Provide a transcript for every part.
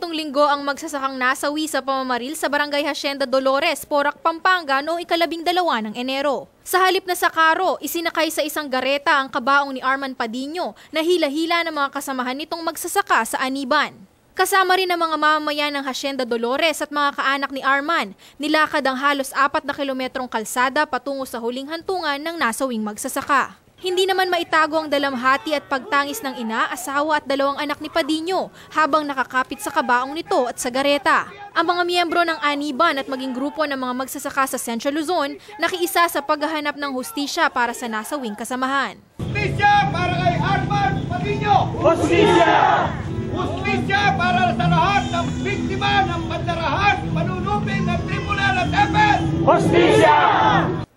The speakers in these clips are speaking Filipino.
nitong linggo ang magsasakang nasawi sa pamamaril sa Barangay Hacienda Dolores, Porac, Pampanga noong 12 ng Enero. Sa halip na sa karo, isinakay sa isang gareta ang kabaong ni Arman Padinho na hila-hila ng mga kasamahan nitong magsasaka sa Aniban. Kasama rin ang mga mamamayan ng Hacienda Dolores at mga kaanak ni Arman. Nilakad ang halos 4 na kilometrong kalsada patungo sa huling hantungan ng nasawing magsasaka. Hindi naman maitago ang dalamhati at pagtangis ng ina, asawa at 2 anak ni Padinho habang nakakapit sa kabaong nito at sa gareta. Ang mga miyembro ng Aniban at maging grupo ng mga magsasaka sa Central Luzon nakiisa sa paghahanap ng hustisya para sa nasawing kasamahan. Hustisya para kay Arman Padinho! Hustisya! Hustisya para sa lahat ng biktima ng pandarahan, panunupin ng tribunal at EPEL! Hustisya!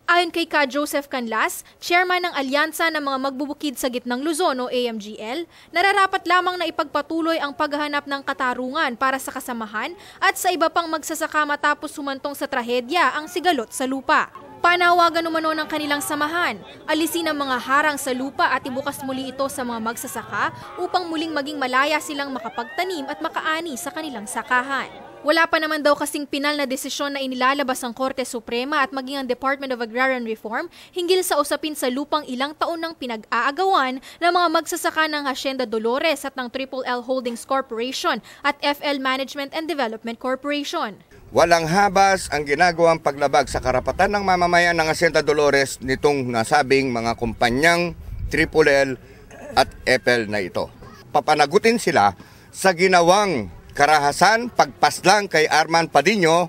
Ayon kay Ka Joseph Canlas, chairman ng Alyansa ng mga Magbubukid sa Gitnang Luzon o AMGL, nararapat lamang na ipagpatuloy ang paghahanap ng katarungan para sa kasamahan at sa iba pang magsasaka matapos humantong sa trahedya ang sigalot sa lupa. Panawagan umano ng kanilang samahan, alisin ang mga harang sa lupa at ibukas muli ito sa mga magsasaka upang muling maging malaya silang makapagtanim at makaani sa kanilang sakahan. Wala pa naman daw kasing pinal na desisyon na inilalabas ang Korte Suprema at maging ang Department of Agrarian Reform hinggil sa usapin sa lupang ilang taon nang pinag-aagawan ng mga magsasaka ng Hacienda Dolores at ng Triple L Holdings Corporation at FL Management and Development Corporation. Walang habas ang ginagawang paglabag sa karapatan ng mamamayan ng Hacienda Dolores nitong nasabing mga kumpanyang Triple L at FL na ito. Papanagutin sila sa ginawang karahasan, pagpaslang kay Arman Padinho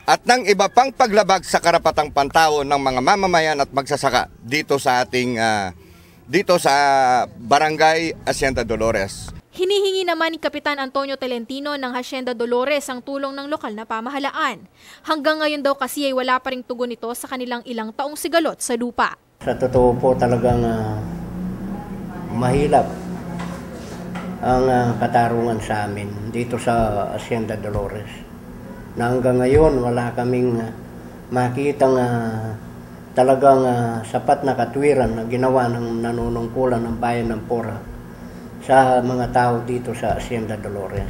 at ng iba pang paglabag sa karapatang pantao ng mga mamamayan at magsasaka dito sa ating Barangay Hacienda Dolores. Hinihingi naman ni Kapitan Antonio Tolentino ng Hacienda Dolores ang tulong ng lokal na pamahalaan. Hanggang ngayon daw kasi ay wala pa ring tugon ito sa kanilang ilang taong sigalot sa lupa. Sa totoo po talagang mahirap ang katarungan sa amin dito sa Hacienda Dolores. Na hanggang ngayon wala kaming makitang talagang sapat na katwiran na ginawa ng nanunungkulan ng bayan ng Porac sa mga tao dito sa Hacienda Dolores.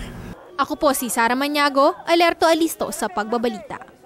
Ako po si Sara Maniago, alerto alisto sa pagbabalita.